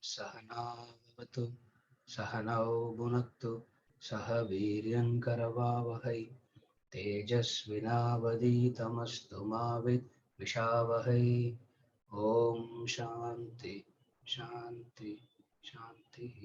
सहना भवतु सहनौ भुनक्तु सह वीर्यङ्करवावहै तेजस्विनावधीतमस्तु मा विद्विषावहै। ॐ शान्ति शान्ति शान्तिः।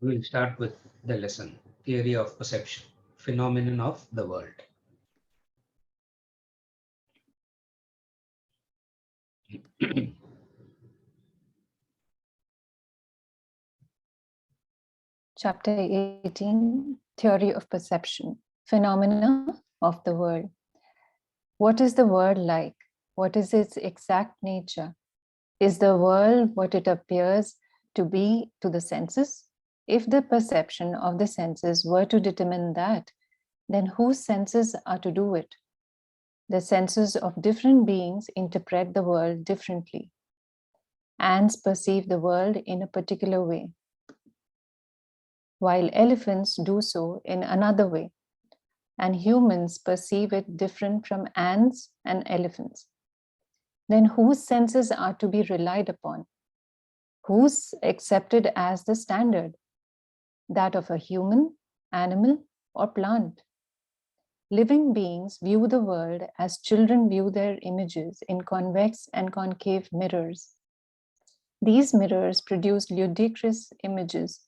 We'll start with the lesson, theory of perception, phenomenon of the world. Chapter 18, Theory of Perception, Phenomena of the World. What is the world like? What is its exact nature? Is the world what it appears to be to the senses? If the perception of the senses were to determine that, then whose senses are to do it? The senses of different beings interpret the world differently. Ants perceive the world in a particular way, while elephants do so in another way, and humans perceive it different from ants and elephants. Then whose senses are to be relied upon? Who's accepted as the standard? That of a human, animal, or plant? Living beings view the world as children view their images in convex and concave mirrors. These mirrors produce ludicrous images.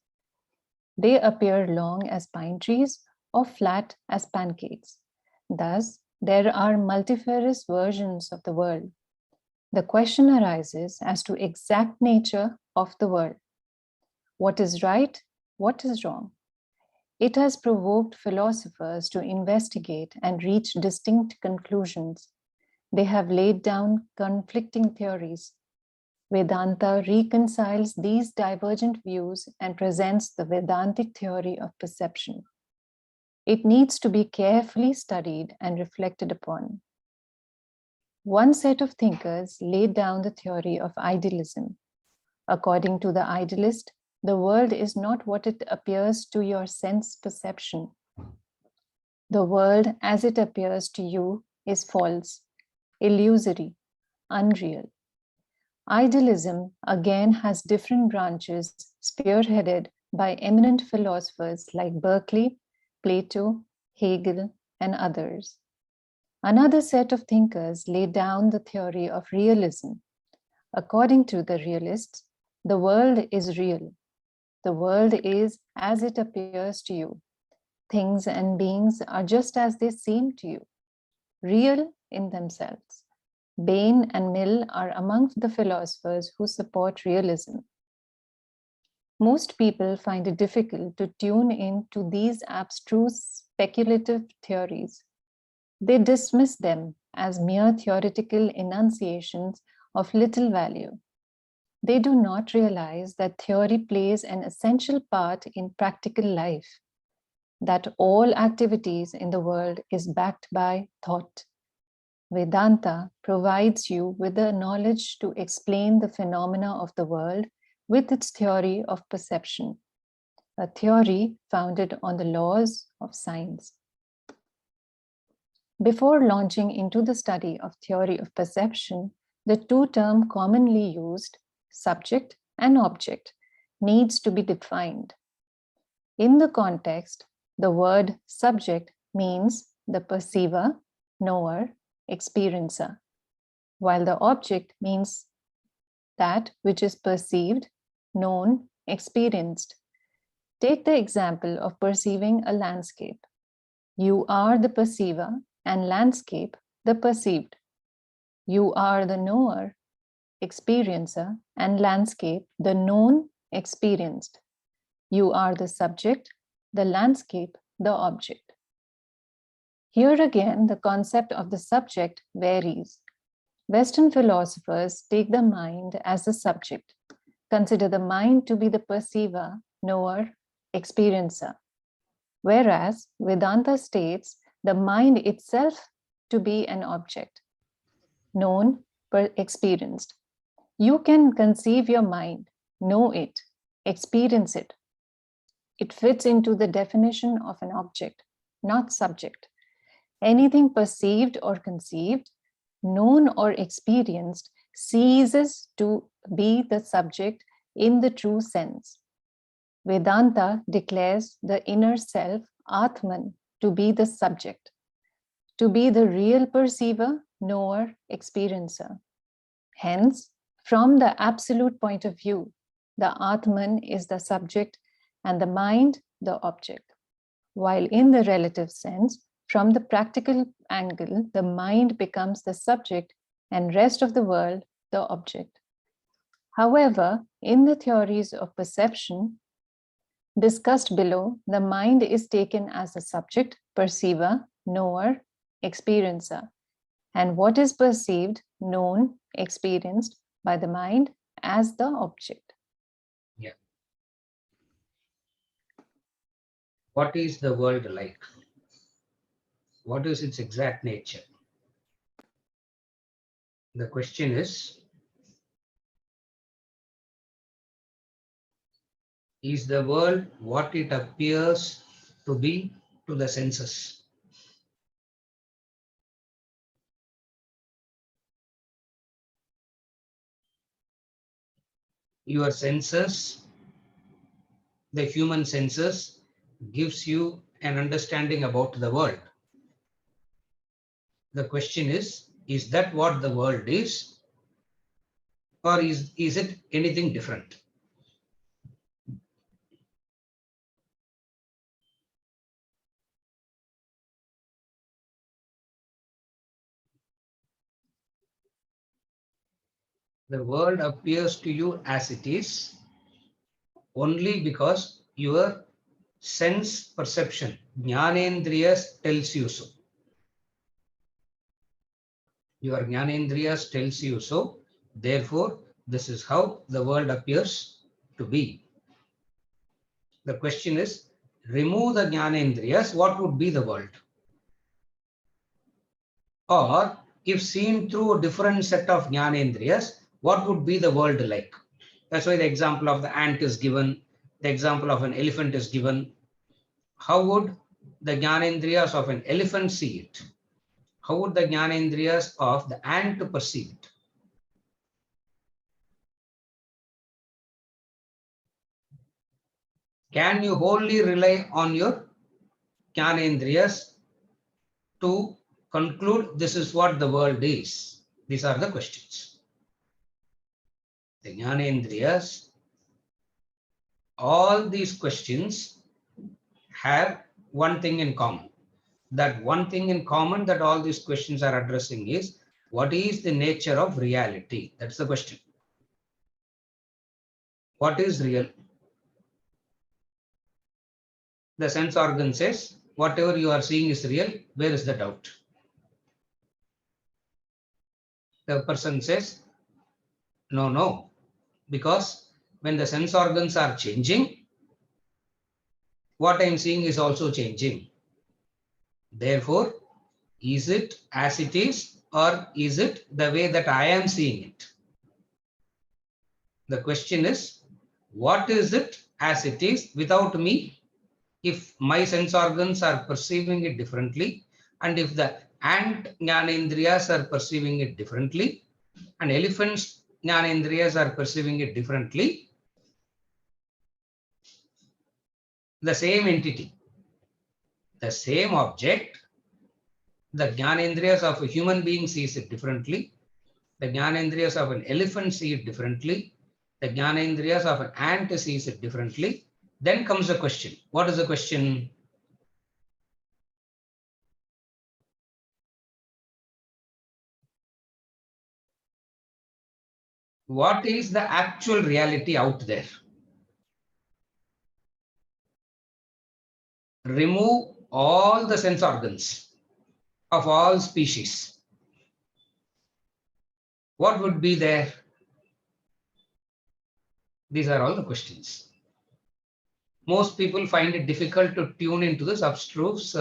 They appear long as pine trees or flat as pancakes. Thus, there are multifarious versions of the world. The question arises as to exact nature of the world. What is right? What is wrong? It has provoked philosophers to investigate and reach distinct conclusions. They have laid down conflicting theories. Vedanta reconciles these divergent views and presents the Vedantic theory of perception. It needs to be carefully studied and reflected upon. One set of thinkers laid down the theory of idealism. According to the idealist, the world is not what it appears to your sense perception. The world as it appears to you is false, illusory, unreal. Idealism again has different branches spearheaded by eminent philosophers like Berkeley, Plato, Hegel, and others. Another set of thinkers laid down the theory of realism. According to the realists, the world is real. The world is as it appears to you. Things and beings are just as they seem to you, real in themselves. Bain and Mill are among the philosophers who support realism. Most people find it difficult to tune in to these abstruse speculative theories. They dismiss them as mere theoretical enunciations of little value. They do not realize that theory plays an essential part in practical life, that all activities in the world is backed by thought. Vedanta provides you with the knowledge to explain the phenomena of the world with its theory of perception, a theory founded on the laws of science. Before launching into the study of theory of perception, the two terms commonly used, subject and object, needs to be defined. In the context, the word subject means the perceiver, knower, experiencer, while the object means that which is perceived, known, experienced. Take the example of perceiving a landscape. You are the perceiver and landscape the perceived. You are the knower, experiencer, and landscape the known, experienced. You are the subject, the landscape the object. Here again, the concept of the subject varies. Western philosophers take the mind as the subject, consider the mind to be the perceiver, knower, experiencer, whereas Vedanta states the mind itself to be an object, known, experienced. You can conceive your mind, know it, experience it. It fits into the definition of an object, not subject. Anything perceived or conceived, known or experienced, ceases to be the subject in the true sense. Vedanta declares the inner self, Atman, to be the subject, to be the real perceiver, knower, experiencer. Hence, from the absolute point of view, the Atman is the subject and the mind the object. While in the relative sense, from the practical angle, the mind becomes the subject and rest of the world the object. However, in the theories of perception discussed below, the mind is taken as the subject, perceiver, knower, experiencer, and what is perceived, known, experienced by the mind as the object. Yeah. What is the world like? What is its exact nature? The question is the world what it appears to be to the senses? Your senses, the human senses, gives you an understanding about the world. The question is that what the world is, or is it anything different? The world appears to you as it is only because your sense perception, Jnanendriyas, tells you so. Your Jnanendriyas tells you so. Therefore, this is how the world appears to be. The question is, remove the Jnanendriyas, what would be the world? Or if seen through a different set of Jnanendriyas, what would be the world like? That's why the example of the ant is given, the example of an elephant is given. How would the Jnanendriyas of an elephant see it? How would the Jnanendriyas of the ant perceive it? Can you wholly rely on your Jnanendriyas to conclude this is what the world is? These are the questions. The Jnanendriyas, all these questions have one thing in common. That one thing in common that all these questions are addressing is, what is the nature of reality? That's the question. What is real? The sense organ says, whatever you are seeing is real. Where is the doubt? The person says, no, because when the sense organs are changing, what I'm seeing is also changing. Therefore, is it as it is, or is it the way that I am seeing it? The question is, what is it as it is without me? If my sense organs are perceiving it differently, and if the ant Jnanendriyas are perceiving it differently, and elephants Jnanendriyas are perceiving it differently, the same entity, the same object, the Jnanendriyas of a human being sees it differently, the Jnanendriyas of an elephant see it differently, the Jnanendriyas of an ant sees it differently. Then comes the question. What is the question? What is the actual reality out there? Remove all the sense organs of all species. What would be there? These are all the questions. Most people find it difficult to tune into this abstruse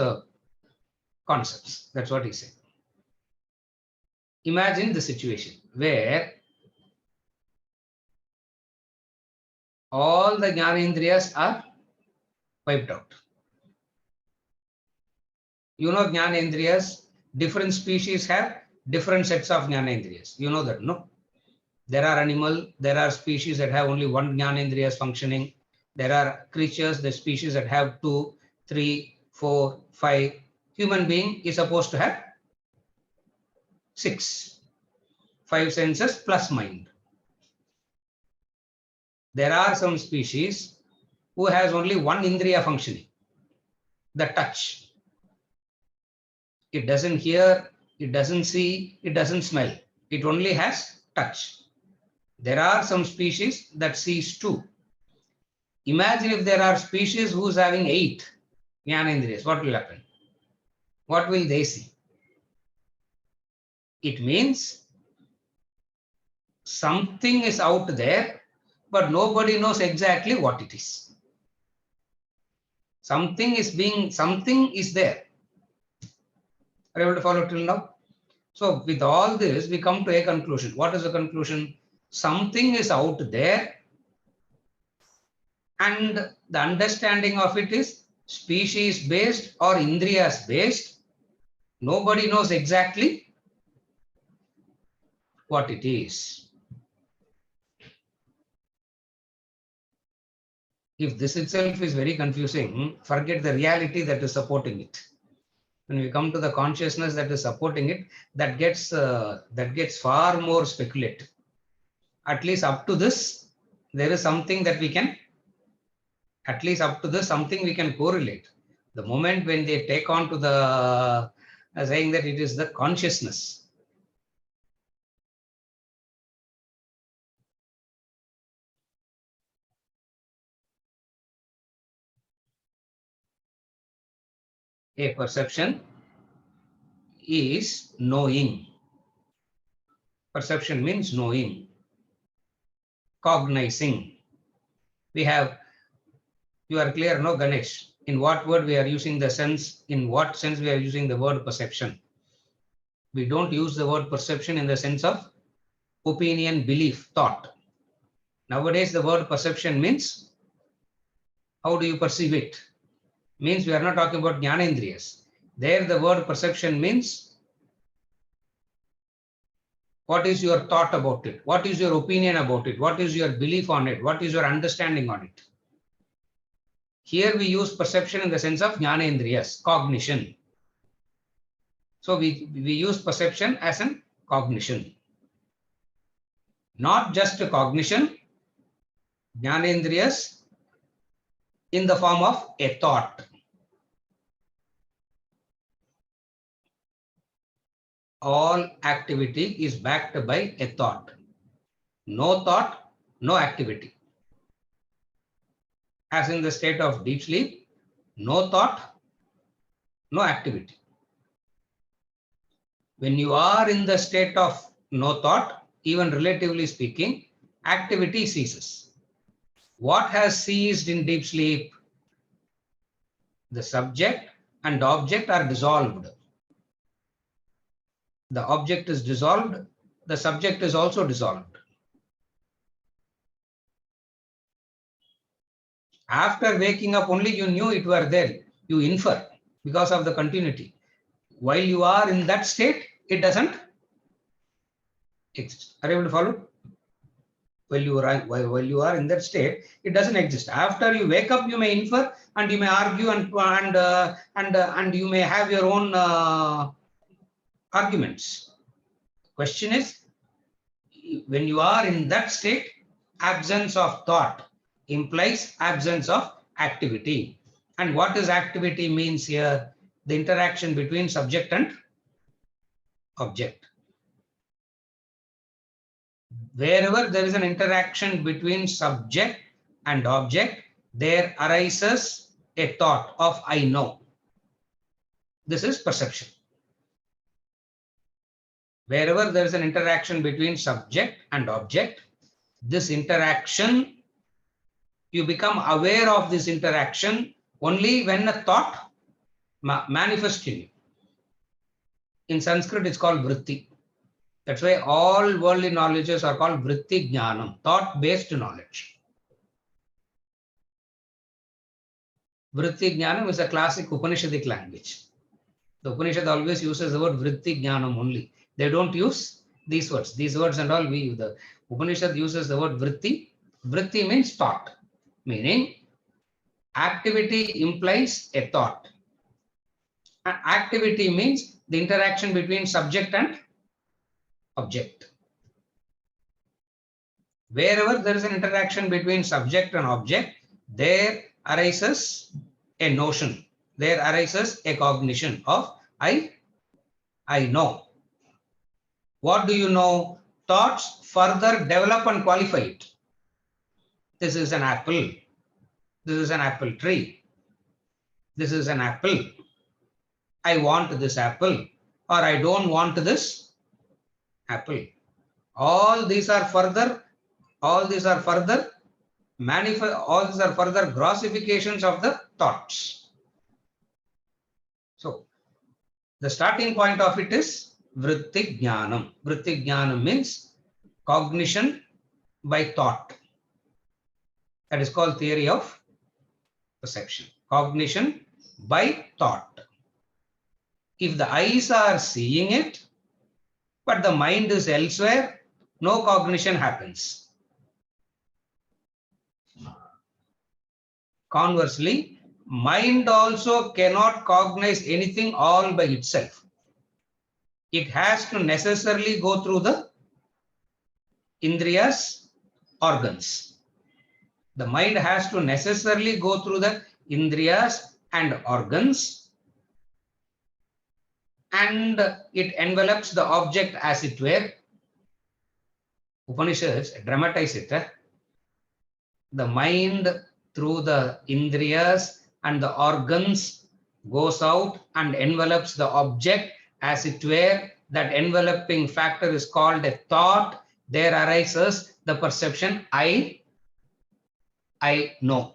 concepts. That's what he said. Imagine the situation where all the Jnanendriyas are wiped out. You know, Jnanendriyas, different species have different sets of Jnanendriyas. You know that, no? There are species that have only one Jnanendriyas functioning. There are creatures, the species that have 2, 3, 4, 5. Human being is supposed to have 6. 5 senses plus mind. There are some species who has only one Indriya functioning, the touch. It doesn't hear, it doesn't see, it doesn't smell. It only has touch. There are some species that sees 2. Imagine if there are species who's having 8 Jnanendriyas, what will happen? What will they see? It means something is out there, but nobody knows exactly what it is. Something is there. Are you able to follow till now? So with all this, we come to a conclusion. What is the conclusion? Something is out there, and the understanding of it is species based or Indriyas based. Nobody knows exactly what it is. If this itself is very confusing, forget the reality that is supporting it. When we come to the consciousness that is supporting it, that gets far more speculative. At least up to this, there is something that we can, something we can correlate. The moment when they take on to the saying that it is the consciousness. A perception is knowing. Perception means knowing, cognizing. You are clear, no, Ganesh? In what word we are using the sense, in what sense we are using the word perception? We don't use the word perception in the sense of opinion, belief, thought. Nowadays, the word perception means how do you perceive it? Means we are not talking about Jnanendriyas. There, the word perception means what is your thought about it? What is your opinion about it? What is your belief on it? What is your understanding on it? Here we use perception in the sense of Jnanendriyas, cognition. So we use perception as an cognition. Not just a cognition, Jnanendriyas in the form of a thought. All activity is backed by a thought. No thought, no activity. As in the state of deep sleep, no thought, no activity. When you are in the state of no thought, even relatively speaking, activity ceases. What has ceased in deep sleep? The subject and object are dissolved. The object is dissolved, the subject is also dissolved. After waking up, only you knew it were there. You infer because of the continuity. While you are in that state, it doesn't exist. Are you able to follow? While you are in that state, it doesn't exist. After you wake up, you may infer and you may argue and you may have your own arguments. Question is, when you are in that state, absence of thought implies absence of activity. And what is activity means here? The interaction between subject and object. Wherever there is an interaction between subject and object, there arises a thought of I know. This is perception. Wherever there is an interaction between subject and object, this interaction, you become aware of this interaction only when a thought manifests in you. In Sanskrit, it's called vritti. That's why all worldly knowledges are called vritti jnanam, thought-based knowledge. Vritti jnanam is a classic Upanishadic language. The Upanishad always uses the word vritti jnanam only. They don't use these words. These words and all, the Upanishad uses the word vritti. Vritti means thought, meaning activity implies a thought. Activity means the interaction between subject and object. Wherever there is an interaction between subject and object, there arises a notion. There arises a cognition of I know. What do you know? Thoughts further develop and qualify it. This is an apple. This is an apple tree. This is an apple. I want this apple, or I don't want this apple. All these are further grossifications of the thoughts. So the starting point of it is vritti jnanam. Vritti jnanam means cognition by thought. That is called theory of perception. Cognition by thought. If the eyes are seeing it, but the mind is elsewhere, no cognition happens. Conversely, mind also cannot cognize anything all by itself. It has to necessarily go through the indriyas, organs. The mind has to necessarily go through the indriyas and organs, and it envelops the object as it were. Upanishads dramatize it. The mind through the indriyas and the organs goes out and envelops the object as it were. That enveloping factor is called a thought. There arises the perception I know.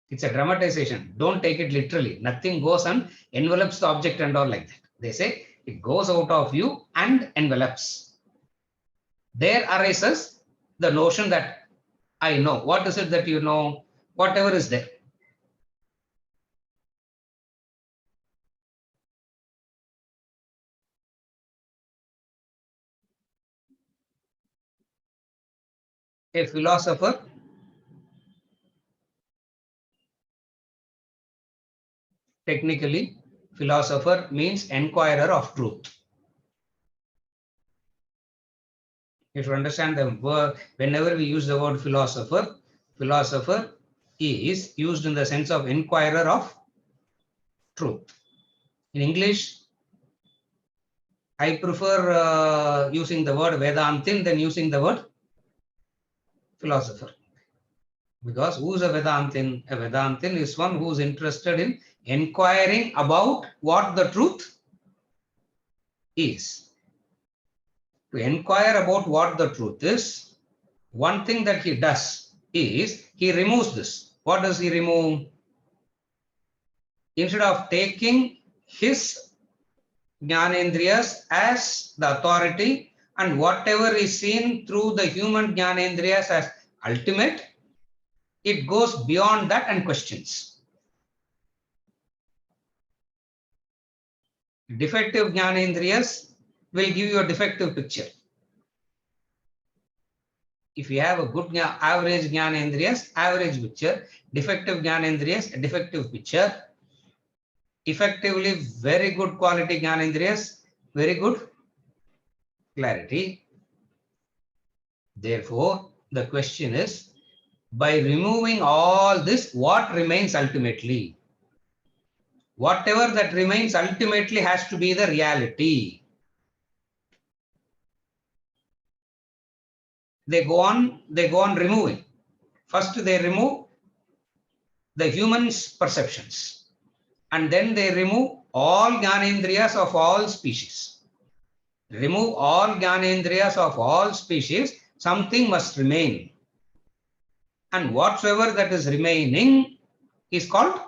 It's a dramatization. Don't take it literally. Nothing goes and envelops the object and all like that. They say it goes out of you and envelops. There arises the notion that I know. What is it that you know? Whatever is there. A philosopher technically, philosopher means enquirer of truth. You should understand the word. Whenever we use the word philosopher, philosopher is used in the sense of enquirer of truth. In English, I prefer using the word Vedantin than using the word philosopher. Because who is a Vedantin? A Vedantin is one who is interested in inquiring about what the truth is. To inquire about what the truth is, one thing that he does is he removes this. What does he remove? Instead of taking his Jnanendriyas as the authority and whatever is seen through the human Jnanendriyas as ultimate, it goes beyond that and questions. Defective Jnanendriyas will give you a defective picture. If you have a good average Jnanendriyas, average picture. Defective Jnanendriyas, a defective picture. Effectively, very good quality Jnanendriyas, very good clarity. Therefore, the question is, by removing all this, what remains ultimately? Whatever that remains ultimately has to be the reality. They go on removing. First, they remove the human's perceptions. And then they remove all Jnanendriyas of all species. Remove all Jnanendriyas of all species, something must remain. And whatsoever that is remaining is called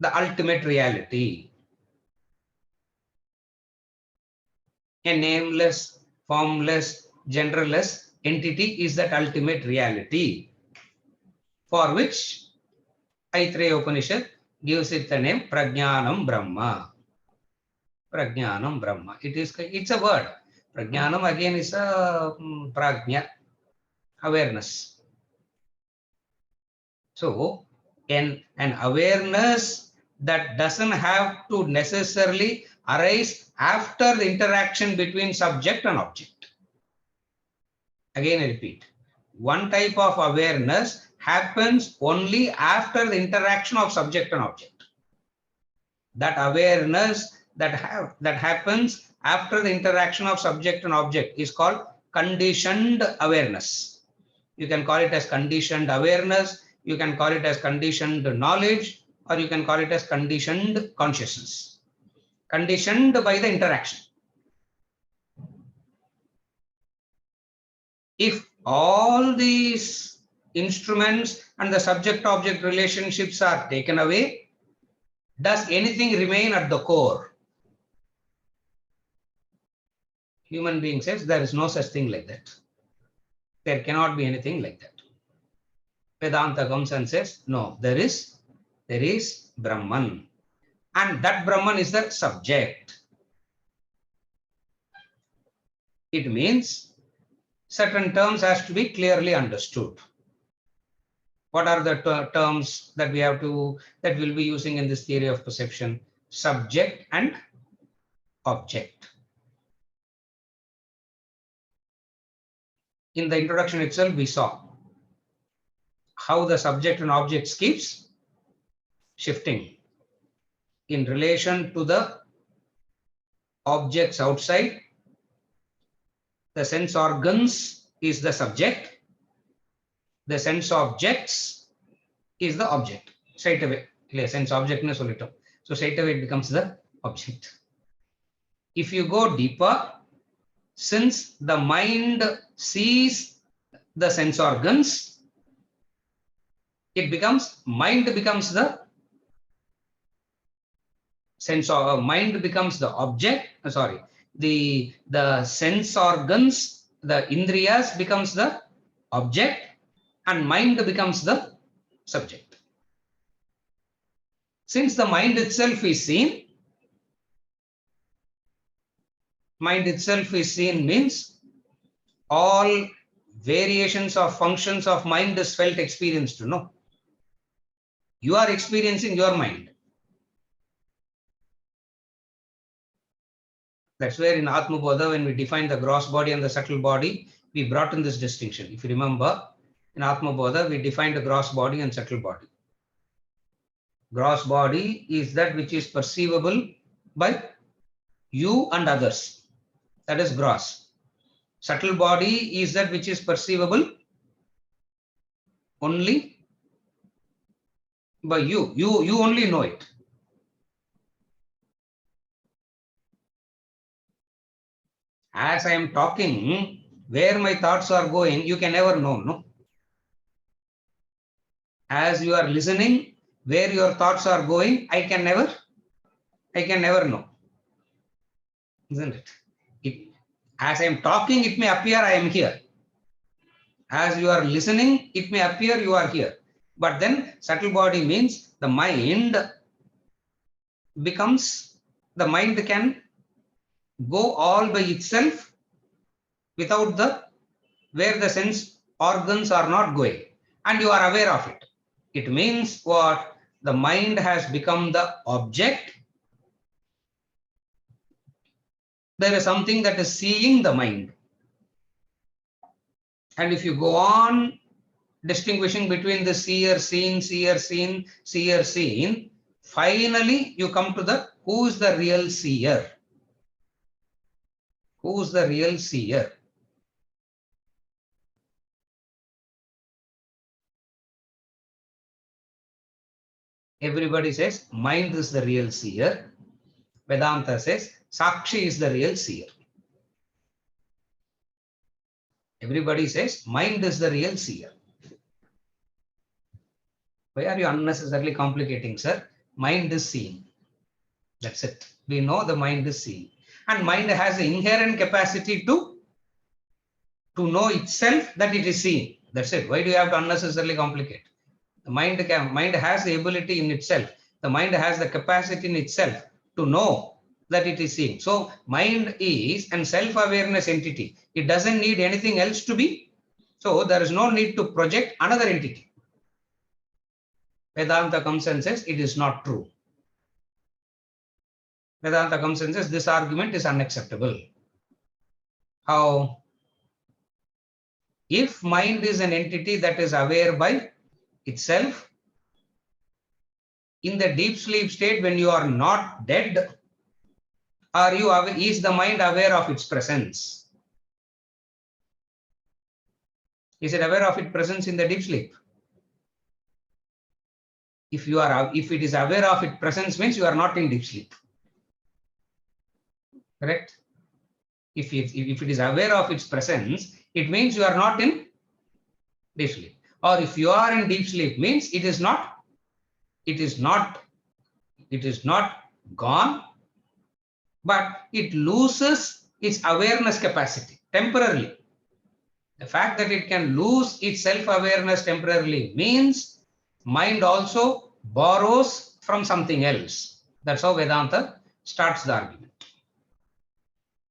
the ultimate reality. A nameless, formless, genderless entity is that ultimate reality, for which Aitreya Upanishad gives it the name Prajnanam Brahma. Prajnanam Brahma. It's a word. Prajnanam again is a prajna, awareness. So an awareness that doesn't have to necessarily arise after the interaction between subject and object. Again, I repeat, one type of awareness happens only after the interaction of subject and object. That awareness that happens after the interaction of subject and object is called conditioned awareness. You can call it as conditioned awareness, you can call it as conditioned knowledge, or you can call it as conditioned consciousness. Conditioned by the interaction. If all these instruments and the subject-object relationships are taken away, does anything remain at the core? Human being says there is no such thing like that. There cannot be anything like that. Vedanta comes and says, no, there is Brahman. And that Brahman is the subject. It means certain terms has to be clearly understood. What are the terms that we'll be using in this theory of perception? Subject and object. In the introduction itself, we saw how the subject and object keeps shifting in relation to the objects outside. The sense organs is the subject. The sense objects is the object. Straight away, sense object ne sollitom. So straight away it becomes the object. If you go deeper, since the mind sees the sense organs, mind becomes the sense of mind becomes the object. Sorry, the sense organs, the indriyas becomes the object, and mind becomes the subject. Since the mind itself is seen, means all variations of functions of mind is felt, experienced. No, you are experiencing your mind. That's where in Atma Bodha, when we defined the gross body and the subtle body, we brought in this distinction. If you remember, in Atma Bodha, we defined the gross body and subtle body. Gross body is that which is perceivable by you and others. That is gross. Subtle body is that which is perceivable only by you. You only know it. As I am talking, where my thoughts are going, you can never know, no? As you are listening, where your thoughts are going, I can never know. Isn't it? As I am talking, it may appear I am here. As you are listening, it may appear you are here. But then subtle body means the mind can go all by itself without where the sense organs are not going, and you are aware of it. It means what? The mind has become the object. There is something that is seeing the mind. And if you go on distinguishing between the seer, seen, finally you come to who is the real seer? Who is the real seer? Everybody says mind is the real seer. Vedanta says Sakshi is the real seer. Everybody says mind is the real seer. Why are you unnecessarily complicating, sir? Mind is seen. That's it. We know the mind is seen. And mind has the inherent capacity to know itself that it is seeing. That's it. Why do you have to unnecessarily complicate? The mind has the ability in itself. The mind has the capacity in itself to know that it is seeing. So mind is an self-awareness entity. It doesn't need anything else to be. So there is no need to project another entity. Vedanta comes and says it is not true. Vedanta comes and says this argument is unacceptable. How? If mind is an entity that is aware by itself, in the deep sleep state when you are not dead, are you aware, is the mind aware of its presence? Is it aware of its presence in the deep sleep? If it is aware of its presence, means you are not in deep sleep. Correct? If it is aware of its presence, it means you are not in deep sleep. Or if you are in deep sleep, means it is not gone, but it loses its awareness capacity temporarily. The fact that it can lose its self-awareness temporarily means mind also borrows from something else. That's how Vedanta starts the argument.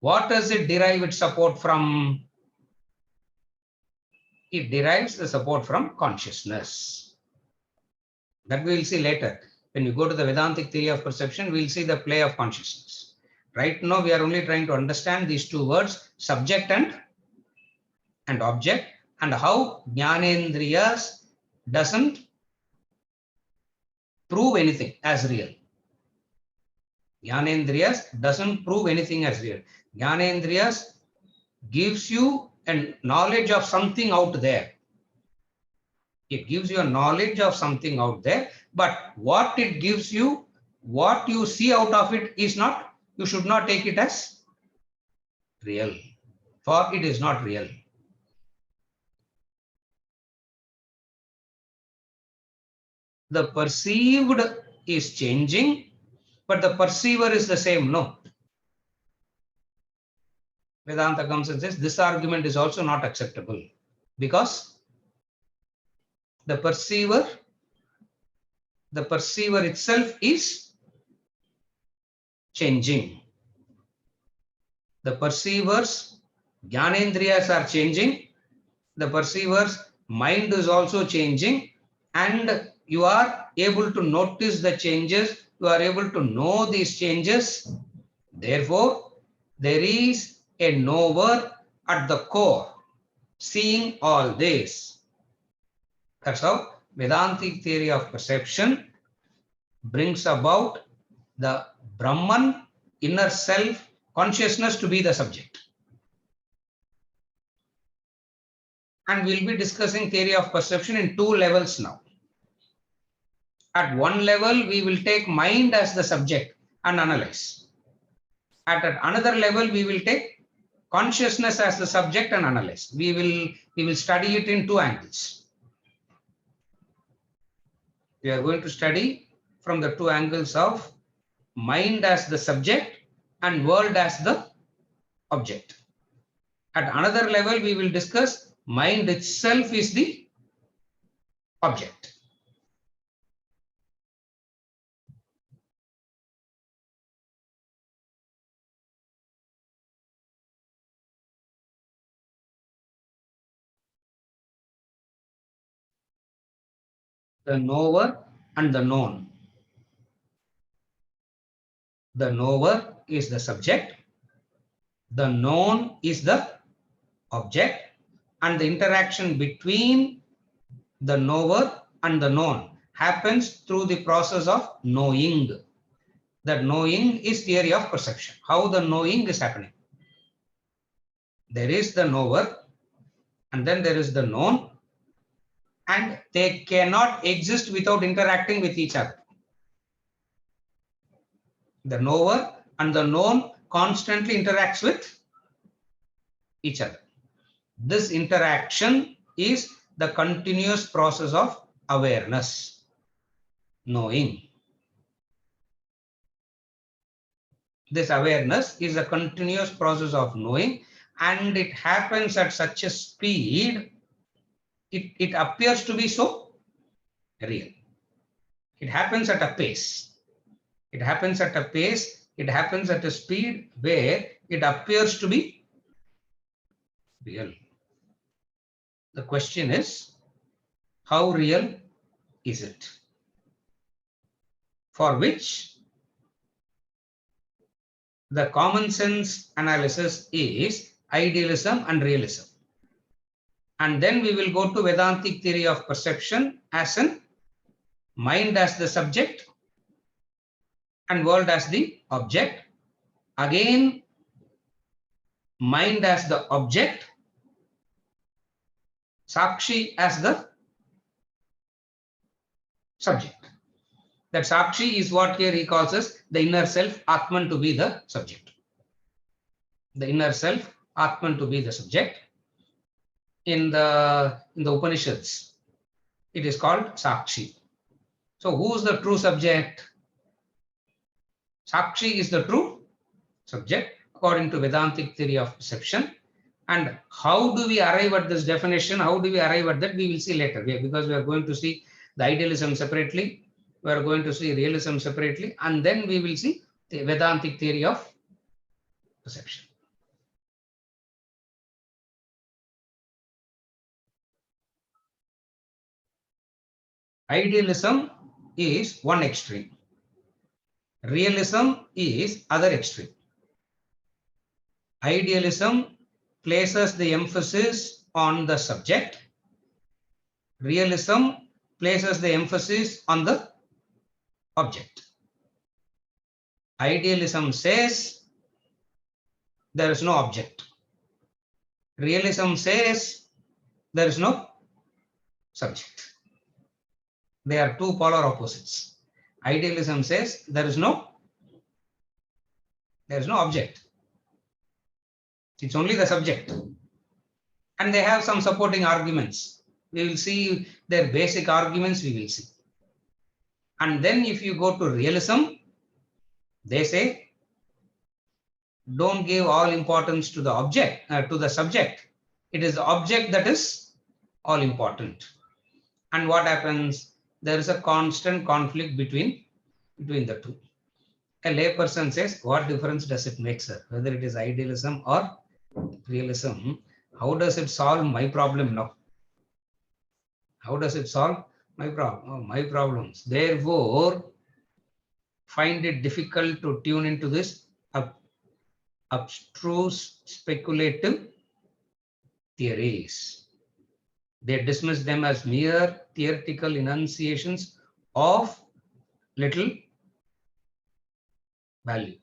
What does it derive its support from? It derives the support from consciousness. That we will see later. When we go to the Vedantic theory of perception, we will see the play of consciousness. Right now, we are only trying to understand these two words, subject and object, and how Jnanendriyas doesn't prove anything as real. Jnanendriyas doesn't prove anything as real. Jnanendriyas gives you a knowledge of something out there. It gives you a knowledge of something out there, but what it gives you, what you see out of it is not, you should not take it as real, for it is not real. The perceived is changing, but the perceiver is the same, no? Vedanta comes and says this argument is also not acceptable because the perceiver itself is changing. The perceivers, Jnanendriyas are changing. The perceiver's mind is also changing, and you are able to notice the changes. You are able to know these changes. Therefore, there is a knower at the core, seeing all this. That's how Vedantic theory of perception brings about the Brahman, inner self, consciousness to be the subject. And we'll be discussing theory of perception in two levels now. At one level, we will take mind as the subject and analyze. At another level, we will take consciousness as the subject and analyze. We will study it in two angles. We are going to study from the two angles of mind as the subject and world as the object. At another level, we will discuss mind itself is the object. The knower and the known. The knower is the subject. The known is the object, and the interaction between the knower and the known happens through the process of knowing. That knowing is theory of perception. How the knowing is happening. There is the knower and then there is the known, and they cannot exist without interacting with each other. The knower and the known constantly interacts with each other. This interaction is the continuous process of awareness, knowing. This awareness is a continuous process of knowing, and it happens at such a speed, it appears to be so real. It happens at a pace. It happens at a pace, it happens at a speed where it appears to be real. The question is, how real is it? For which the common sense analysis is idealism and realism. And then we will go to Vedantic theory of perception as in mind as the subject and world as the object. Again, mind as the object, Sakshi as the subject. That Sakshi is what here he calls as the inner self, Atman, to be the subject. The inner self, Atman, to be the subject. In the Upanishads, it is called Sakshi. So who is the true subject? Sakshi is the true subject according to Vedantic theory of perception. And how do we arrive at this definition? How do we arrive at that? We will see later, because we are going to see the idealism separately. We are going to see realism separately, and then we will see the Vedantic theory of perception. Idealism is one extreme. Realism is other extreme. Idealism places the emphasis on the subject. Realism places the emphasis on the object. Idealism says there is no object. Realism says there is no subject. They are two polar opposites. Idealism says there is no object. It's only the subject. And they have some supporting arguments. We will see their basic arguments, we will see. And then if you go to realism, they say, don't give all importance to the object, to the subject. It is the object that is all important. And what happens? There is a constant conflict between the two. A layperson says, what difference does it make, sir? Whether it is idealism or realism, how does it solve my problem now? How does it solve my problem? Oh, my problems. Therefore, find it difficult to tune into this abstruse speculative theories. They dismiss them as mere theoretical enunciations of little value.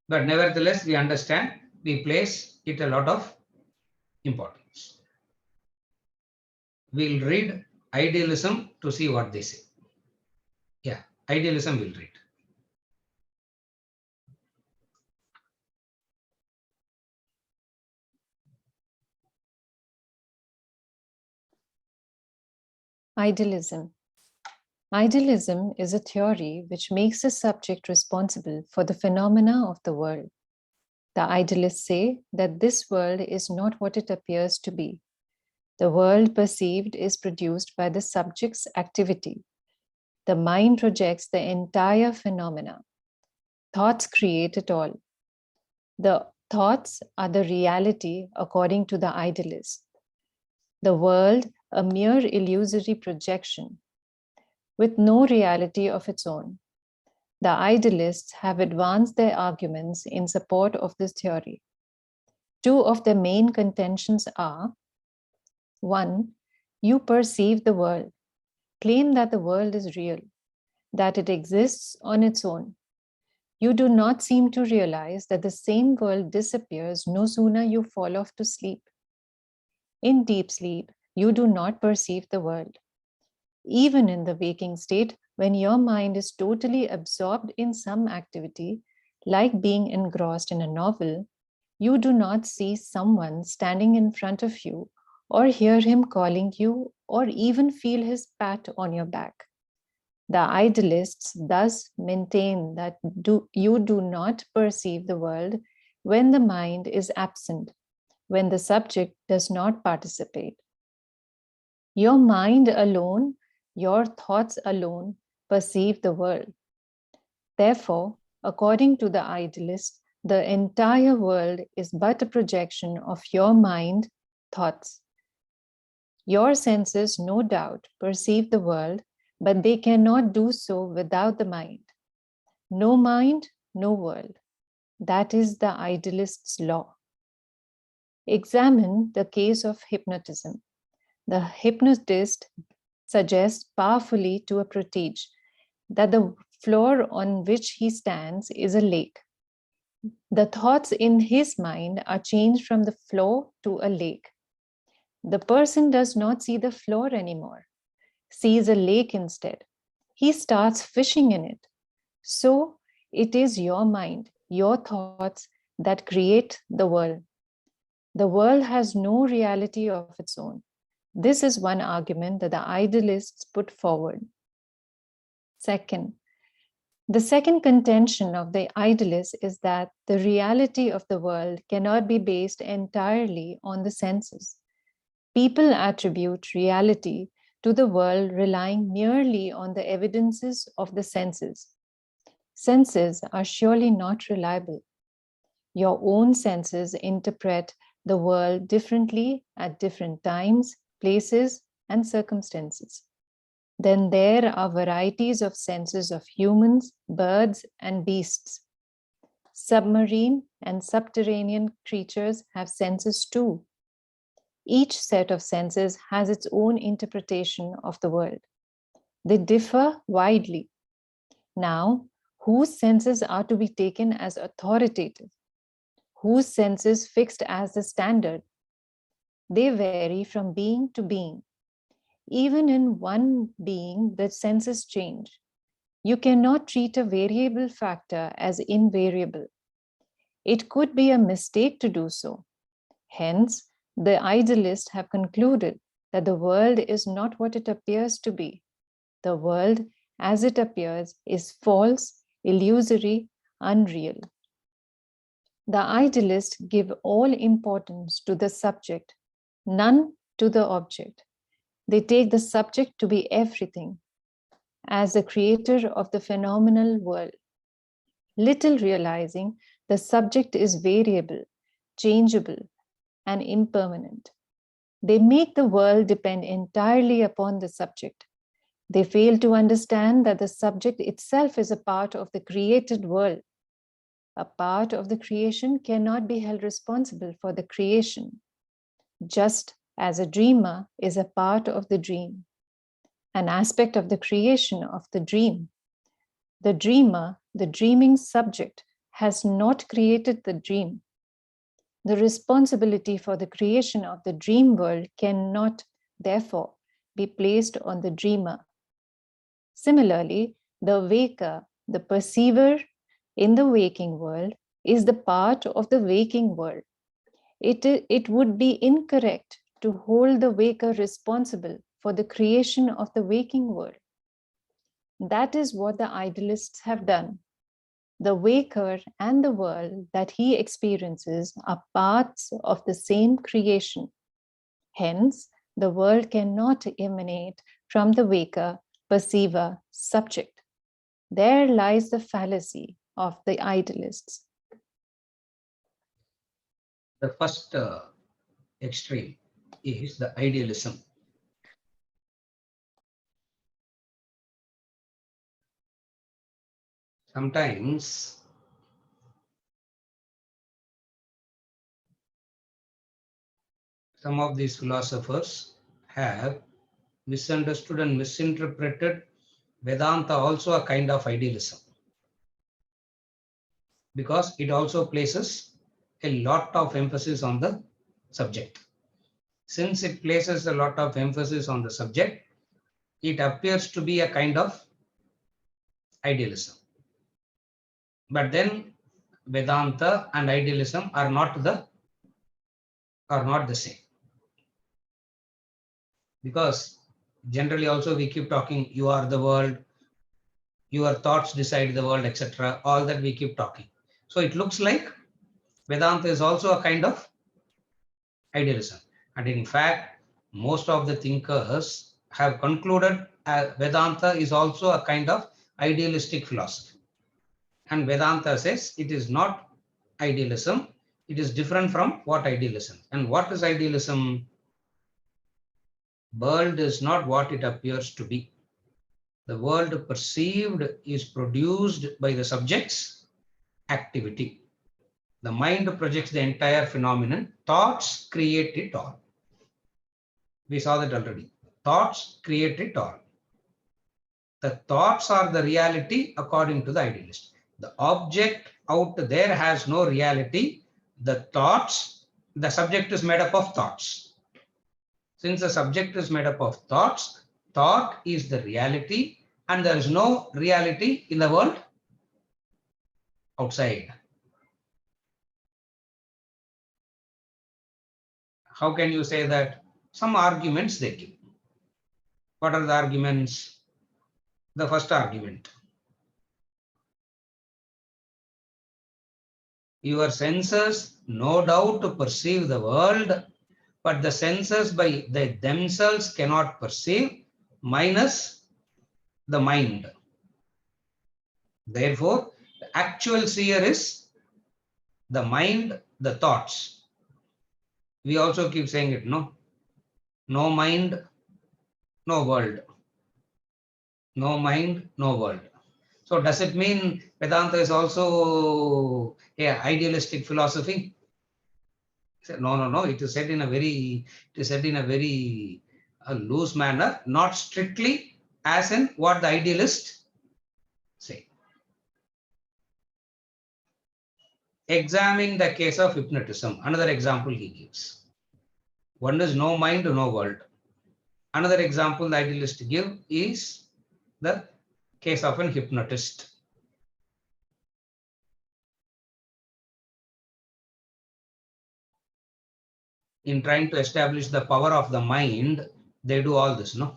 But nevertheless, we understand, we place it a lot of importance. We'll read idealism to see what they say. Yeah, idealism we'll read. Idealism. Idealism is a theory which makes the subject responsible for the phenomena of the world. The idealists say that this world is not what it appears to be. The world perceived is produced by the subject's activity. The mind projects the entire phenomena. Thoughts create it all. The thoughts are the reality according to the idealist. The world, a mere illusory projection, with no reality of its own. The idealists have advanced their arguments in support of this theory. Two of their main contentions are: 1. You perceive the world, claim that the world is real, that it exists on its own. You do not seem to realize that the same world disappears no sooner you fall off to sleep. In deep sleep, you do not perceive the world. Even in the waking state, when your mind is totally absorbed in some activity, like being engrossed in a novel, you do not see someone standing in front of you, or hear him calling you, or even feel his pat on your back. The idealists thus maintain that you do not perceive the world when the mind is absent, when the subject does not participate. Your mind alone, your thoughts alone perceive the world. Therefore, according to the idealist, the entire world is but a projection of your mind, thoughts. Your senses, no doubt, perceive the world, but they cannot do so without the mind. No mind, no world. That is the idealist's law. Examine the case of hypnotism. The hypnotist suggests powerfully to a protege that the floor on which he stands is a lake. The thoughts in his mind are changed from the floor to a lake. The person does not see the floor anymore, sees a lake instead. He starts fishing in it. So it is your mind, your thoughts that create the world. The world has no reality of its own. This is one argument that the idealists put forward. Second, the second contention of the idealists is that the reality of the world cannot be based entirely on the senses. People attribute reality to the world relying merely on the evidences of the senses. Senses are surely not reliable. Your own senses interpret the world differently at different times, places, and circumstances. Then there are varieties of senses of humans, birds, and beasts. Submarine and subterranean creatures have senses too. Each set of senses has its own interpretation of the world. They differ widely. Now, whose senses are to be taken as authoritative? Whose senses fixed as the standard? They vary from being to being. Even in one being, the senses change. You cannot treat a variable factor as invariable. It could be a mistake to do so. Hence, the idealists have concluded that the world is not what it appears to be. The world, as it appears, is false, illusory, unreal. The idealists give all importance to the subject, none to the object. They take the subject to be everything, as the creator of the phenomenal world, little realizing the subject is variable, changeable, and impermanent. They make the world depend entirely upon the subject. They fail to understand that the subject itself is a part of the created world. A part of the creation cannot be held responsible for the creation, just as a dreamer is a part of the dream, an aspect of the creation of the dream. The dreamer, the dreaming subject, has not created the dream. The responsibility for the creation of the dream world cannot, therefore, be placed on the dreamer. Similarly, the waker, the perceiver in the waking world, is the part of the waking world. It would be incorrect to hold the waker responsible for the creation of the waking world. That is what the idealists have done. The waker and the world that he experiences are parts of the same creation. Hence, the world cannot emanate from the waker, perceiver, subject. There lies the fallacy of the idealists. The first extreme is the idealism. Sometimes some of these philosophers have misunderstood and misinterpreted Vedanta also a kind of idealism, because it also places a lot of emphasis on the subject. Since it places a lot of emphasis on the subject, it appears to be a kind of idealism. But then Vedanta and idealism are not the same. Because generally also we keep talking, you are the world, your thoughts decide the world, etc. All that we keep talking. So it looks like Vedanta is also a kind of idealism. And in fact, most of the thinkers have concluded Vedanta is also a kind of idealistic philosophy. And Vedanta says it is not idealism. It is different from what idealism. And what is idealism? World is not what it appears to be. The world perceived is produced by the subject's activity. The mind projects the entire phenomenon. Thoughts create it all. We saw that already. Thoughts create it all. The thoughts are the reality according to the idealist. The object out there has no reality. The thoughts, the subject is made up of thoughts. Since the subject is made up of thoughts, thought is the reality, and there is no reality in the world outside. How can you say that? Some arguments they give. What are the arguments? The first argument. Your senses no doubt perceive the world, but the senses by themselves cannot perceive, minus the mind. Therefore, the actual seer is the mind, the thoughts. We also keep saying it, no? No mind, no world. No mind, no world. So does it mean Vedanta is also an idealistic philosophy? No, no, no. It is said in a very, loose manner, not strictly as in what the idealists say. Examine the case of hypnotism. Another example he gives. One is no mind, no world. Another example the idealists give is the case of an hypnotist. In trying to establish the power of the mind, they do all this, no?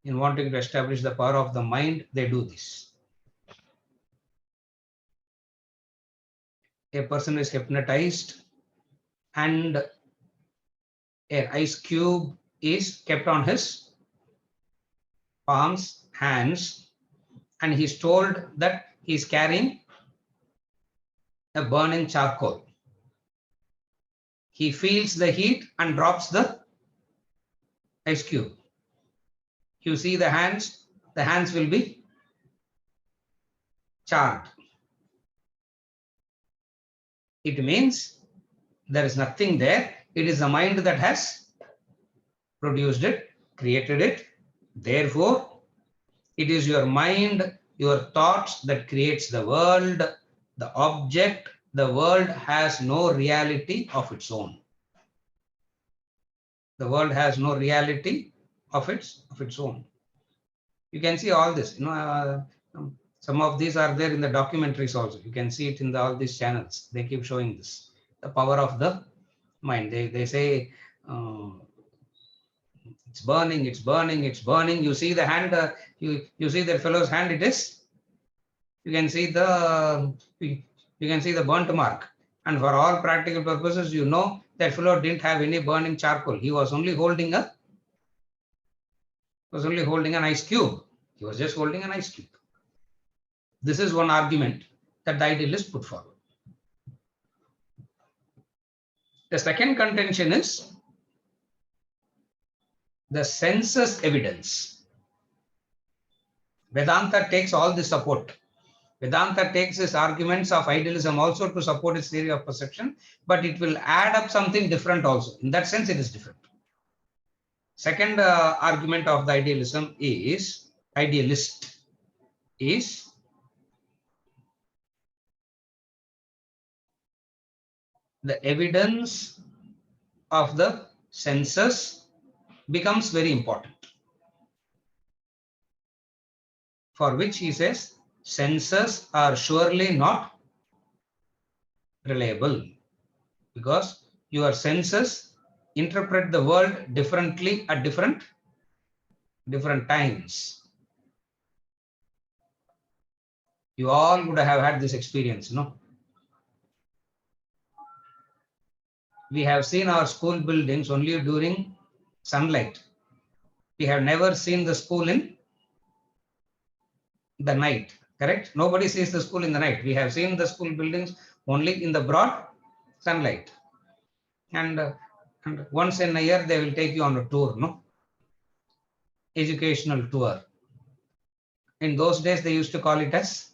In wanting to establish the power of the mind, they do this. A person is hypnotized and an ice cube is kept on his palms, hands, and he's told that he's carrying a burning charcoal. He feels the heat and drops the ice cube. You see the hands will be charred. It means there is nothing there. It is the mind that has produced it, created it. Therefore, it is your mind, your thoughts that creates the world. The object, the world has no reality of its own. The world has no reality of its own. You can see all this. Some of these are there in the documentaries also. You can see it in all these channels. They keep showing this. The power of the mind. They say it's burning, it's burning, it's burning. You see the hand, you see that fellow's hand, it is. You can see the burnt mark. And for all practical purposes, you know that fellow didn't have any burning charcoal. He was only holding an ice cube. He was just holding an ice cube. This is one argument that the idealists put forward. The second contention is the sensus evidence. Vedanta takes all the support. Vedanta takes its arguments of idealism also to support its theory of perception, but it will add up something different also. In that sense, it is different. Second argument of the idealist is the evidence of the senses becomes very important. For which he says, senses are surely not reliable because your senses interpret the world differently at different times. You all would have had this experience, no? We have seen our school buildings only during sunlight. We have never seen the school in the night, correct? Nobody sees the school in the night. We have seen the school buildings only in the broad sunlight. And once in a year, they will take you on a tour, no? Educational tour. In those days, they used to call it as,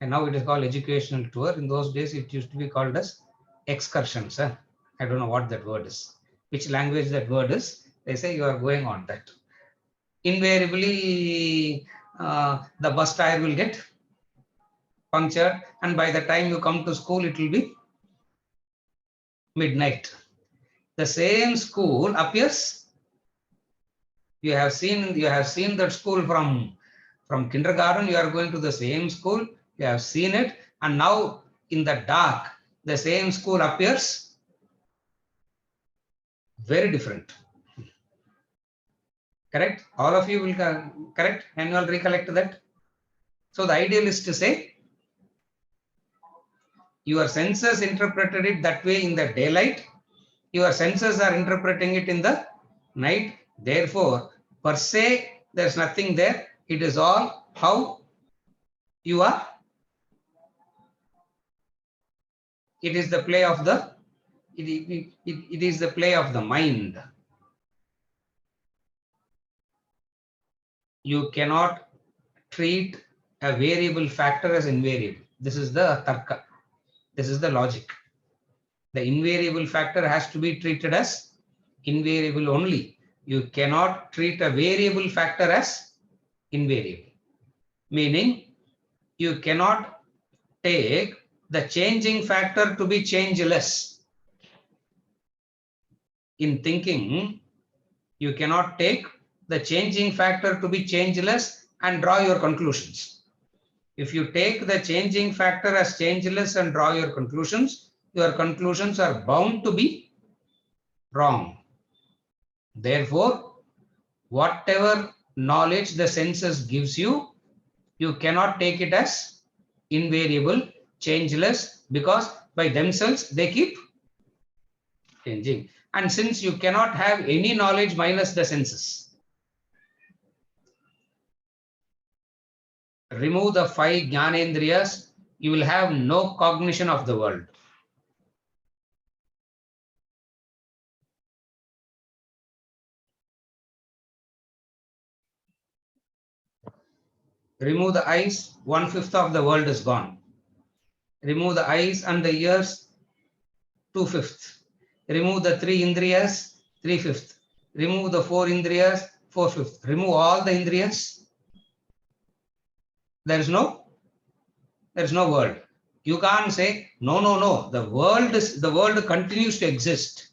and now it is called educational tour. In those days, it used to be called as excursions. Huh? I don't know what that word is, which language that word is. They say you are going on that. Invariably, the bus tire will get punctured, and by the time you come to school, it will be midnight. The same school appears. You have seen that school from kindergarten. You are going to the same school. You have seen it, and now in the dark, the same school appears very different. Correct? All of you will correct, and you will recollect that. So the ideal is to say, your senses interpreted it that way in the daylight. Your senses are interpreting it in the night. Therefore, per se, there's nothing there. It is all how you are. It is the play of the. It is the play of the mind. You cannot treat a variable factor as invariable. This is the tarka. This is the logic. The invariable factor has to be treated as invariable only. You cannot treat a variable factor as invariable. Meaning, you cannot take the changing factor to be changeless. In thinking, you cannot take the changing factor to be changeless and draw your conclusions. If you take the changing factor as changeless and draw your conclusions are bound to be wrong. Therefore, whatever knowledge the senses gives you, you cannot take it as invariable, changeless, because by themselves they keep changing. And since you cannot have any knowledge minus the senses, remove the 5 jnanendriyas, you will have no cognition of the world. Remove the eyes, 1/5 of the world is gone. Remove the eyes and the ears, 2/5. Remove the 3 indriyas, 3/5. Remove the 4 indriyas, 4/5. Remove all the indriyas. There is no world. You can't say, no. The world continues to exist.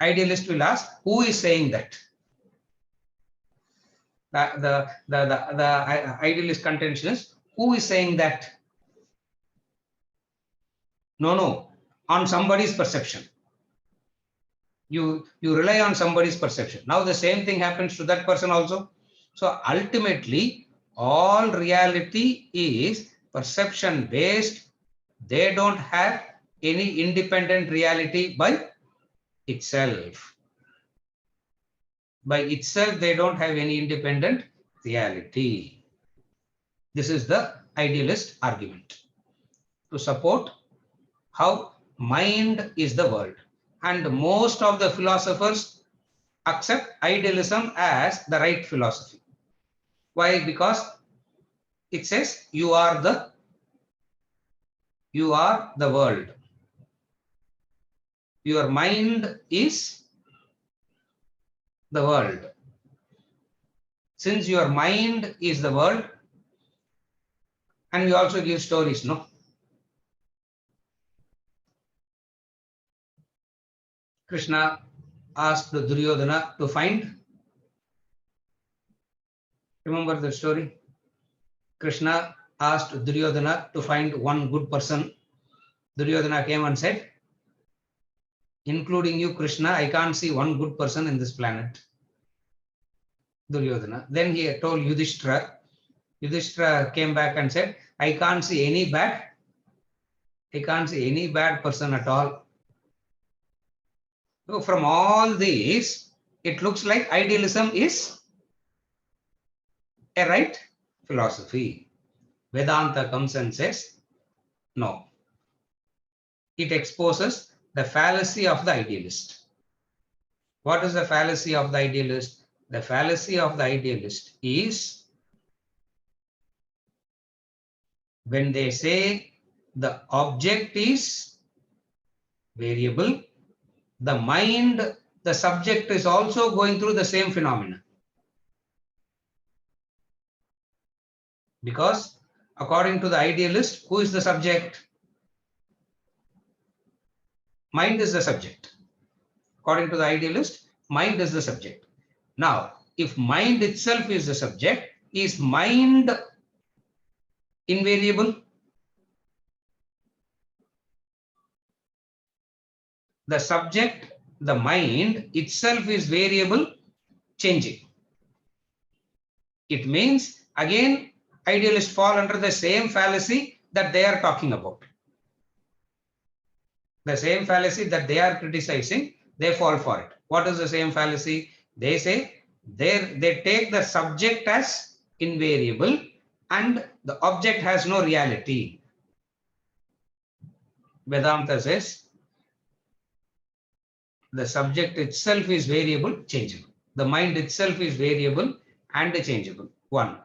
Idealist will ask, who is saying that? The idealist contention is, who is saying that? No, on somebody's perception. You rely on somebody's perception. Now the same thing happens to that person also. So ultimately, all reality is perception based. They don't have any independent reality by itself. By itself, they don't have any independent reality. This is the idealist argument to support how mind is the world. And most of the philosophers accept idealism as the right philosophy. Why? Because it says you are the world. Your mind is the world. Since your mind is the world, and we also give stories, no? Krishna asked Duryodhana to find. Remember the story? Krishna asked Duryodhana to find one good person. Duryodhana came and said, including you, Krishna, I can't see one good person in this planet. Duryodhana. Then he told Yudhishthira, Yudhishthira came back and said, I can't see any bad person at all. So from all these, it looks like idealism is a right philosophy. Vedanta comes and says, no. It exposes the fallacy of the idealist. What is the fallacy of the idealist? The fallacy of the idealist is when they say the object is variable, the mind, the subject is also going through the same phenomena. Because according to the idealist, who is the subject? Mind is the subject. According to the idealist, mind is the subject. Now, if mind itself is the subject, is mind invariable? The subject, the mind itself is variable, changing. It means, again, idealists fall under the same fallacy that they are talking about. The same fallacy that they are criticizing, they fall for it. What is the same fallacy? They say they take the subject as invariable and the object has no reality. Vedanta says the subject itself is variable, changeable. The mind itself is variable and changeable. One.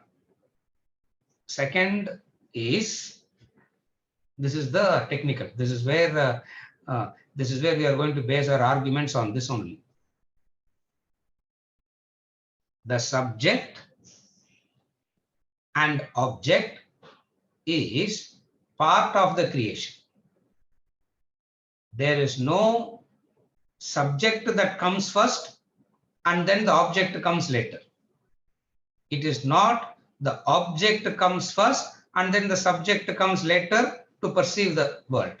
Second is, this is the technical. This is where we are going to base our arguments on this only. The subject and object is part of the creation. There is no subject that comes first and then the object comes later. It is not the object comes first and then the subject comes later to perceive the world.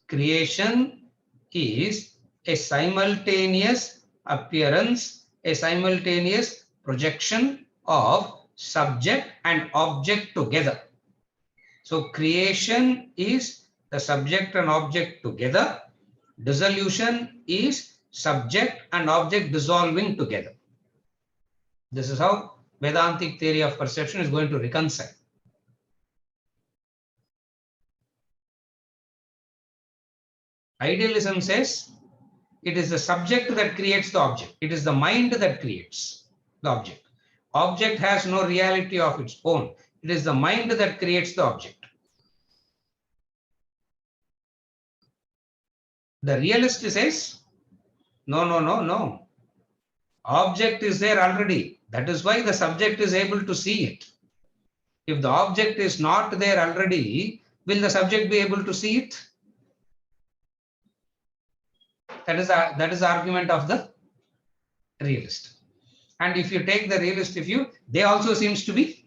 Creation is a simultaneous appearance, a simultaneous projection of subject and object together. So creation is the subject and object together. Dissolution is subject and object dissolving together. This is how Vedantic theory of perception is going to reconcile. Idealism says it is the subject that creates the object. It is the mind that creates the object. Object has no reality of its own. It is the mind that creates the object. The realist says, no. Object is there already. That is why the subject is able to see it. If the object is not there already, will the subject be able to see it? That is the argument of the realist. And if you take the realist view, they also seems to be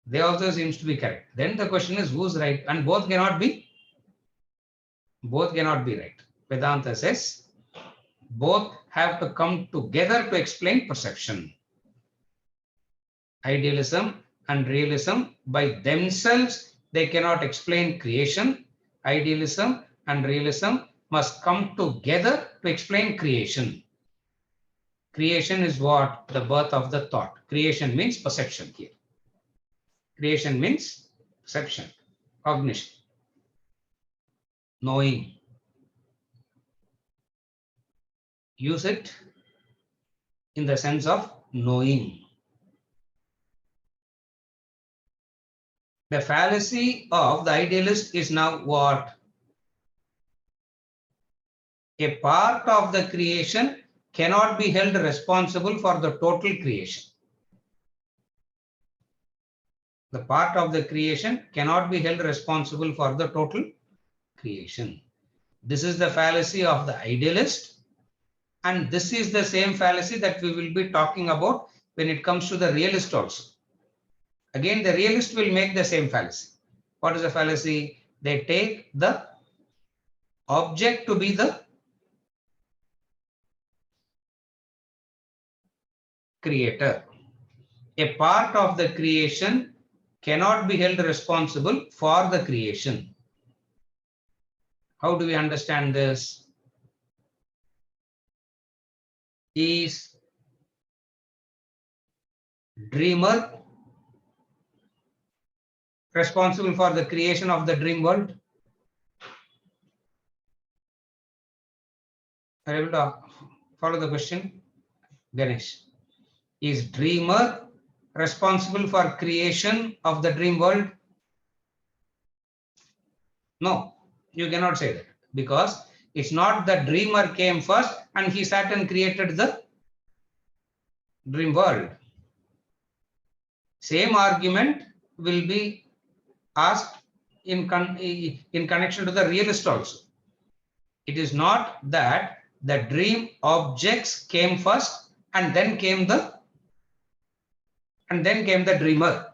correct. Then the question is who's right? And both cannot be right. Vedanta says both have to come together to explain perception. Idealism and realism by themselves, they cannot explain creation. Idealism and realism must come together to explain creation. Creation is what? The birth of the thought. Creation means perception here. Creation means perception, cognition, knowing. Use it in the sense of knowing. The fallacy of the idealist is now what? A part of the creation cannot be held responsible for the total creation. The part of the creation cannot be held responsible for the total creation. This is the fallacy of the idealist. And this is the same fallacy that we will be talking about when it comes to the realist also. Again, the realist will make the same fallacy. What is the fallacy? They take the object to be the creator. A part of the creation cannot be held responsible for the creation. How do we understand this? Is dreamer responsible for the creation of the dream world? Are you able to follow the question, Ganesh? Is dreamer responsible for creation of the dream world? No, you cannot say that, because it's not the dreamer came first and he sat and created the dream world. Same argument will be asked in connection to the realist also. It is not that the dream objects came first and then came the dreamer.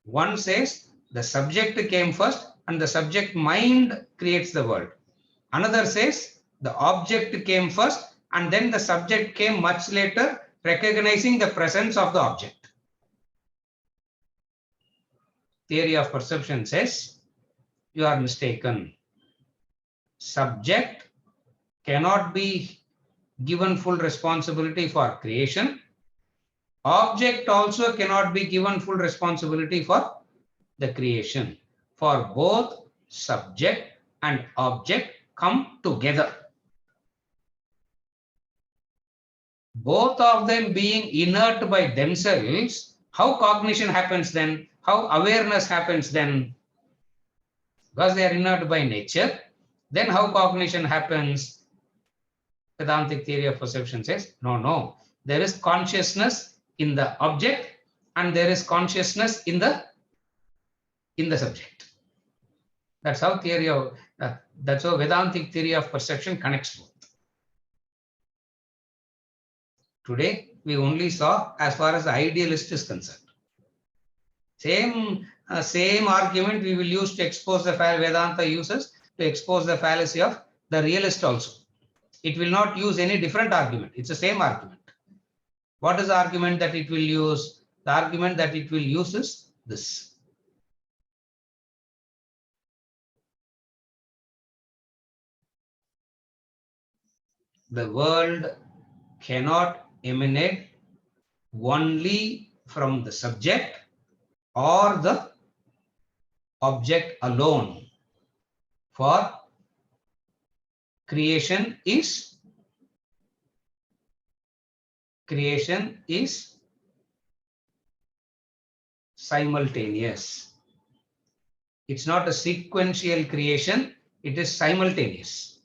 One says the subject came first and the subject mind creates the world. Another says the object came first and then the subject came much later, recognizing the presence of the object. Theory of perception says you are mistaken. Subject cannot be given full responsibility for creation. Object also cannot be given full responsibility for the creation. For both subject and object come together. Both of them being inert by themselves, how cognition happens then? How awareness happens then? Because they are inert by nature, then how cognition happens? Vedantic theory of perception says, no. There is consciousness in the object and there is consciousness in the subject. That's how that's how Vedantic theory of perception connects both. Today, we only saw as far as the idealist is concerned. Same argument we will use to expose the Vedanta uses to expose the fallacy of the realist also. It will not use any different argument. It's the same argument. What is the argument that it will use? The argument that it will use is this. The world cannot emanate only from the subject or the object alone. For creation is simultaneous. It's not a sequential creation, it is simultaneous.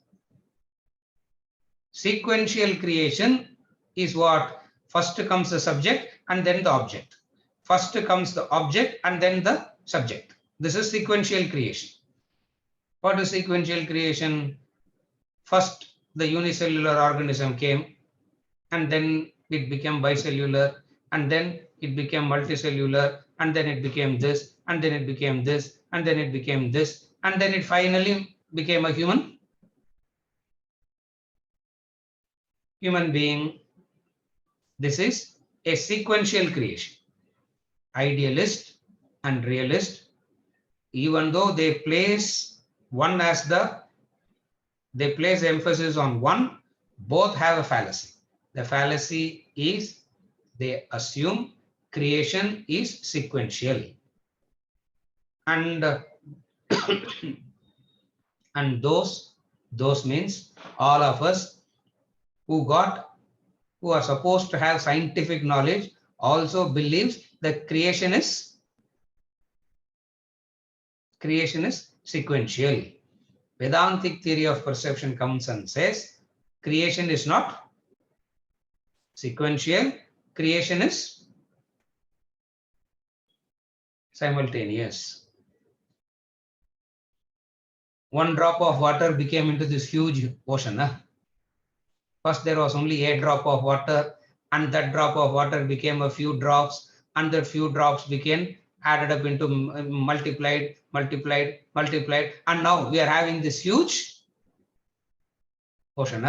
Sequential creation is what? First comes the subject and then the object. First comes the object and then the subject. This is sequential creation. What is sequential creation? First, the unicellular organism came, and then it became bicellular, and then it became multicellular, and then it became this, and then it became this, and then it became this, and then it finally became a human being. This is a sequential creation. Idealist and realist, even though they place emphasis on one, both have a fallacy. The fallacy is they assume creation is sequential. And and those means all of us who are supposed to have scientific knowledge also believes that creation is sequential. Vedantic theory of perception comes and says creation is not sequential, creation is simultaneous. One drop of water became into this huge ocean. First, there was only a drop of water, and that drop of water became a few drops, and that few drops became added up into multiplied, and now we are having this huge ocean.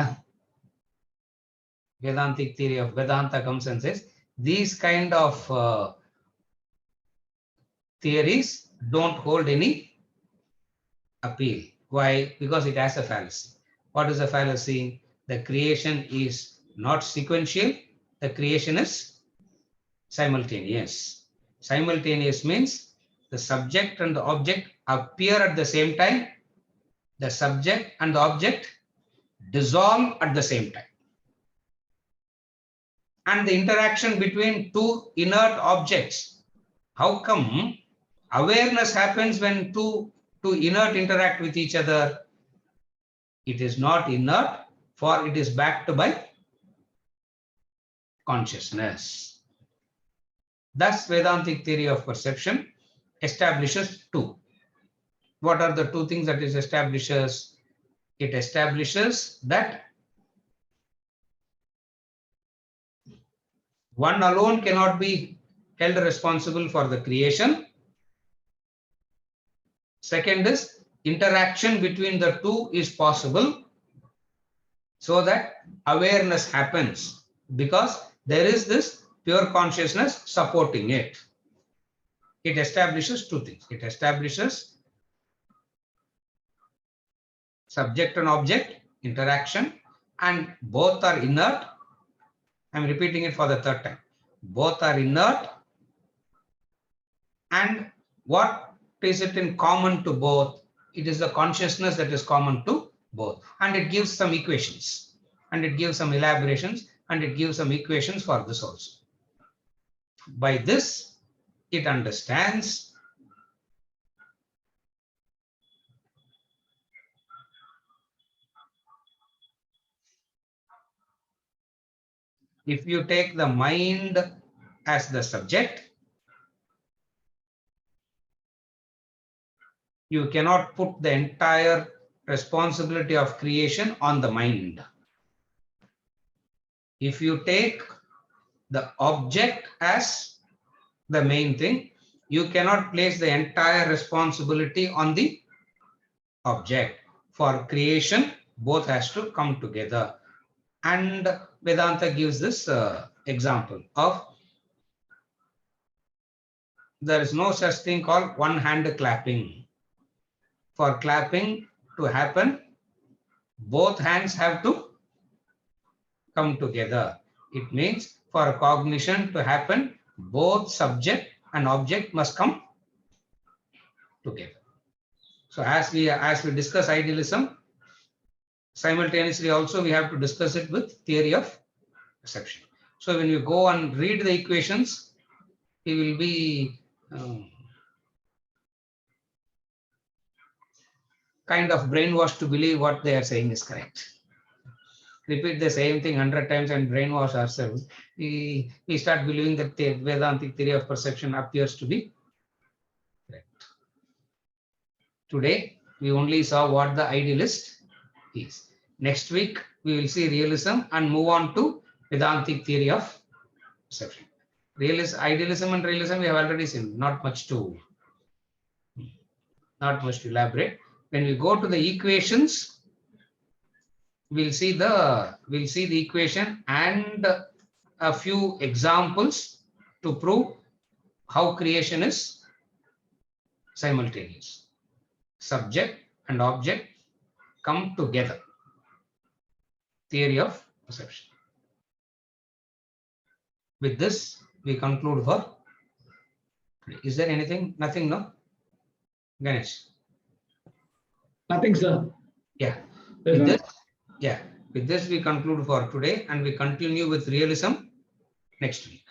Vedantic theory of Vedanta comes and says these kind of theories don't hold any appeal. Why? Because it has a fallacy. What is a fallacy? The creation is not sequential. The creation is simultaneous. Simultaneous means the subject and the object appear at the same time. The subject and the object dissolve at the same time. And the interaction between two inert objects. How come awareness happens when two inert interact with each other? It is not inert, for it is backed by consciousness. Thus, Vedantic theory of perception establishes two. What are the two things that it establishes? It establishes that one alone cannot be held responsible for the creation. Second is interaction between the two is possible so that awareness happens because there is this pure consciousness supporting it. It establishes two things. It establishes subject and object interaction, and both are inert. I'm repeating it for the third time. Both are inert. And what is it in common to both? It is the consciousness that is common to both. And it gives some equations. And it gives some elaborations. And it gives some equations for this also. By this, it understands if you take the mind as the subject, you cannot put the entire responsibility of creation on the mind. If you take the object as the main thing, you cannot place the entire responsibility on the object. For creation, both has to come together. And Vedanta gives this example of there is no such thing called one hand clapping. For clapping to happen, both hands have to come together. It means for cognition to happen, both subject and object must come together. So as we discuss idealism, simultaneously also we have to discuss it with theory of perception. So when you go and read the equations, we will be kind of brainwashed to believe what they are saying is correct. Repeat the same thing 100 times and brainwash ourselves. We start believing that the Vedantic theory of perception appears to be correct. Today, we only saw what the idealist is. Next week, we will see realism and move on to Vedantic theory of perception. Idealism and realism we have already seen, not much to elaborate. When we go to the equations, we'll see the equation and a few examples to prove how creation is simultaneous. Subject and object come together. Theory of perception. With this, we conclude for today. Is there anything? Nothing, no? Ganesh? Nothing, sir. Yeah. With this, we conclude for today and we continue with realism next week.